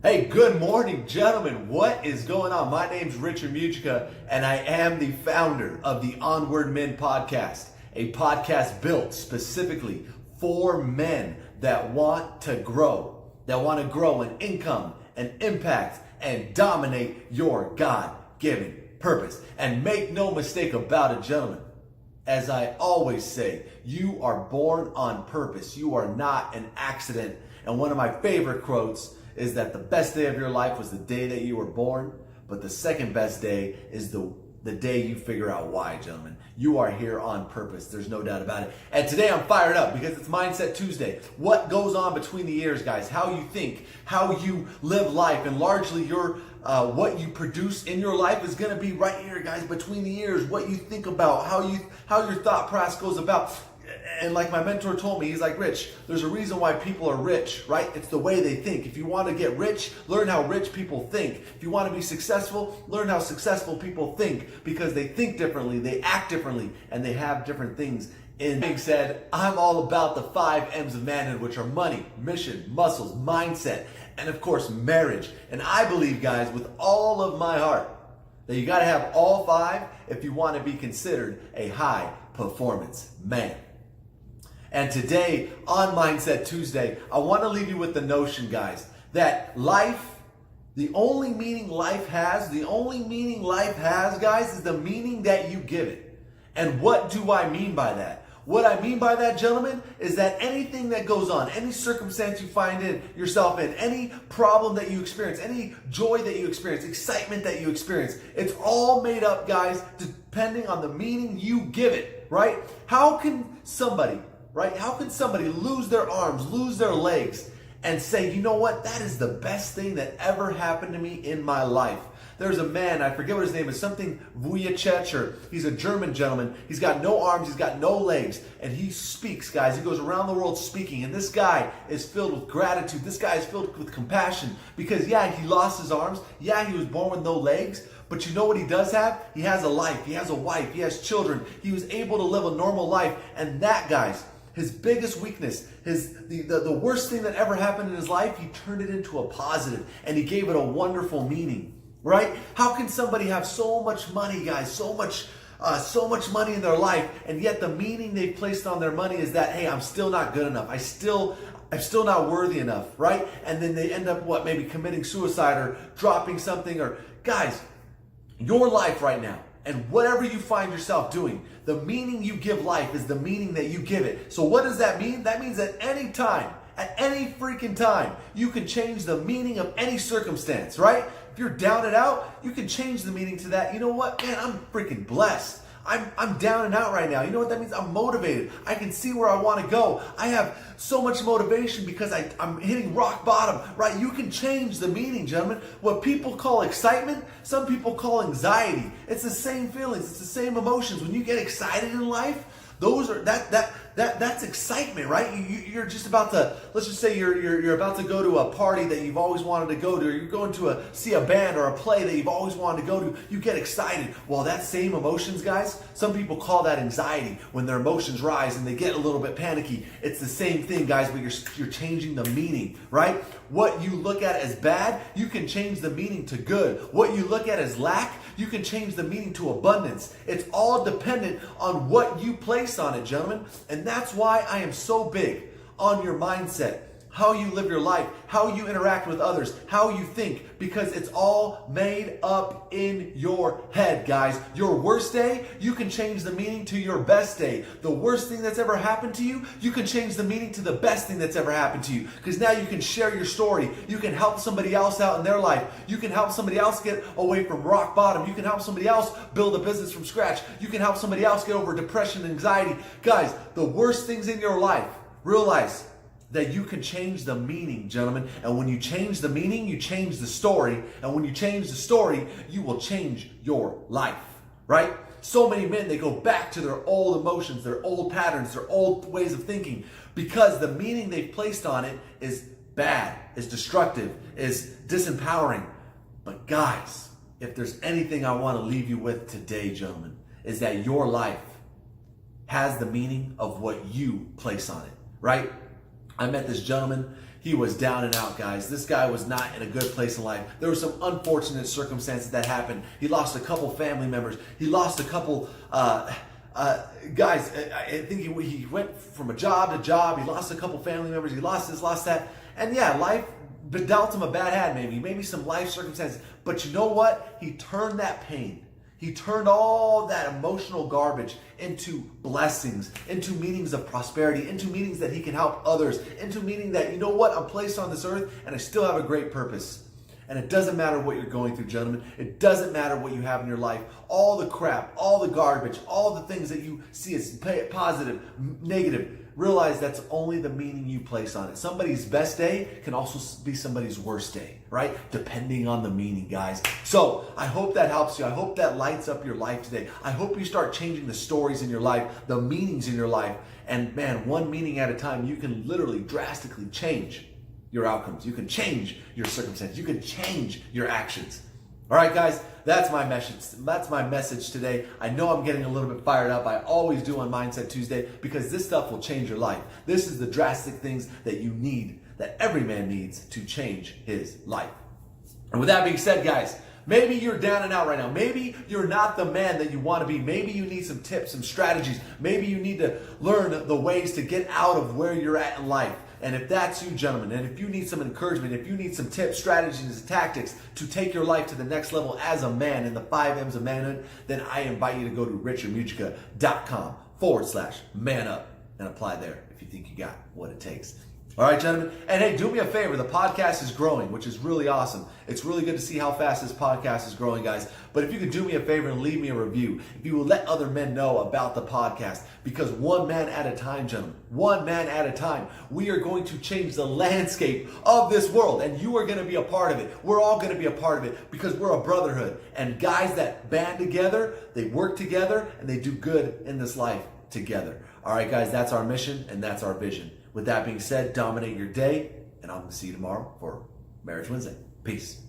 Hey, good morning, gentlemen. What is going on? My name's Richard Mugica, and I am the founder of the Onward Men Podcast, a podcast built specifically for men that want to grow in income and impact and dominate your God-given purpose. And make no mistake about it, gentlemen. As I always say, you are born on purpose. You are not an accident. And one of my favorite quotes is that the best day of your life was the day that you were born, but the second best day is the day you figure out why, gentlemen. You are here on purpose. There's no doubt about it. And today I'm fired up because it's Mindset Tuesday. What goes on between the ears, guys? How you think, how you live life, and largely your what you produce in your life is going to be right here, guys, between the ears. What you think about, how your thought process goes about. And like my mentor told me, he's like, Rich, there's a reason why people are rich, right? It's the way they think. If you want to get rich, learn how rich people think. If you want to be successful, learn how successful people think, because they think differently, they act differently, and they have different things. In being said, I'm all about the 5 M's of manhood, which are money, mission, muscles, mindset, and of course, marriage. And I believe, guys, with all of my heart, that you got to have all 5 if you want to be considered a high performance man. And today on Mindset Tuesday, I want to leave you with the notion, guys, that life, the only meaning life has, guys, is the meaning that you give it. And what do I mean by that? What I mean by that, gentlemen, is that anything that goes on, any circumstance you find yourself in, any problem that you experience, any joy that you experience, excitement that you experience, it's all made up, guys, depending on the meaning you give it, right? How can somebody lose their arms, lose their legs, and say, you know what, that is the best thing that ever happened to me in my life? There's a man, I forget what his name is, something Vujacic, or he's a German gentleman. He's got no arms, he's got no legs, and he speaks, guys. He goes around the world speaking, and this guy is filled with gratitude. This guy is filled with compassion, because yeah, he lost his arms. Yeah, he was born with no legs. But you know what he does have? He has a life, he has a wife, he has children. He was able to live a normal life, and that, guys, his biggest weakness, the worst thing that ever happened in his life, he turned it into a positive, and he gave it a wonderful meaning, right? How can somebody have so much money, guys, so much money in their life, and yet the meaning they've placed on their money is that, hey, I'm still not good enough. I'm still not worthy enough, right? And then they end up, maybe committing suicide or dropping something. Or, guys, your life right now, and whatever you find yourself doing, the meaning you give life is the meaning that you give it. So what does that mean? That means at any time, at any freaking time, you can change the meaning of any circumstance, right? If you're down and out, you can change the meaning to that. You know what, man, I'm freaking blessed. I'm down and out right now. You know what that means? I'm motivated. I can see where I want to go. I have so much motivation because I'm hitting rock bottom, right? You can change the meaning, gentlemen. What people call excitement, some people call anxiety. It's the same feelings. It's the same emotions. When you get excited in life, that's excitement, right? You're just about to, let's just say you're about to go to a party that you've always wanted to go to, or you're going to see a band or a play that you've always wanted to go to. You get excited. Well, that same emotions, guys, some people call that anxiety. When their emotions rise and they get a little bit panicky, it's the same thing, guys, but you're changing the meaning, right? What you look at as bad, you can change the meaning to good. What you look at as lack, you can change the meaning to abundance. It's all dependent on what you place on it, gentlemen. And that's why I am so big on your mindset, how you live your life, how you interact with others, how you think, because it's all made up in your head, guys. Your worst day, you can change the meaning to your best day. The worst thing that's ever happened to you, you can change the meaning to the best thing that's ever happened to you, because now you can share your story. You can help somebody else out in their life. You can help somebody else get away from rock bottom. You can help somebody else build a business from scratch. You can help somebody else get over depression and anxiety. Guys, the worst things in your life, realize that you can change the meaning, gentlemen. And when you change the meaning, you change the story. And when you change the story, you will change your life, right? So many men, they go back to their old emotions, their old patterns, their old ways of thinking, because the meaning they've placed on it is bad, is destructive, is disempowering. But guys, if there's anything I want to leave you with today, gentlemen, is that your life has the meaning of what you place on it, right? I met this gentleman. he was down and out, guys. This guy was not in a good place in life. There were some unfortunate circumstances that happened. He lost a couple family members. He lost a couple guys. I think he went from a job to job. He lost a couple family members. He lost this, lost that. And yeah, life dealt him a bad hand, maybe some life circumstances. But you know what? He turned that pain. He turned all that emotional garbage into blessings, into meanings of prosperity, into meanings that he can help others, into meaning that, you know what, I'm placed on this earth and I still have a great purpose. And it doesn't matter what you're going through, gentlemen. It doesn't matter what you have in your life. All the crap, all the garbage, all the things that you see as positive, negative, realize that's only the meaning you place on it. Somebody's best day can also be somebody's worst day, right? Depending on the meaning, guys. So I hope that helps you. I hope that lights up your life today. I hope you start changing the stories in your life, the meanings in your life. And man, one meaning at a time, you can literally drastically change your outcomes. You can change your circumstances. You can change your actions. All right, guys, that's my message. That's my message today. I know I'm getting a little bit fired up. I always do on Mindset Tuesday because this stuff will change your life. This is the drastic things that you need, that every man needs to change his life. And with that being said, guys, maybe you're down and out right now. Maybe you're not the man that you want to be. Maybe you need some tips, some strategies. Maybe you need to learn the ways to get out of where you're at in life. And if that's you, gentlemen, and if you need some encouragement, if you need some tips, strategies, and tactics to take your life to the next level as a man in the 5 M's of manhood, then I invite you to go to richardmugica.com/man up and apply there if you think you got what it takes. All right, gentlemen. And hey, do me a favor. The podcast is growing, which is really awesome. It's really good to see how fast this podcast is growing, guys. But if you could do me a favor and leave me a review, if you will let other men know about the podcast, because one man at a time, gentlemen, one man at a time, we are going to change the landscape of this world. And you are going to be a part of it. We're all going to be a part of it because we're a brotherhood. And guys that band together, they work together, and they do good in this life together. All right, guys, that's our mission and that's our vision. With that being said, dominate your day, and I'm going to see you tomorrow for Marriage Wednesday. Peace.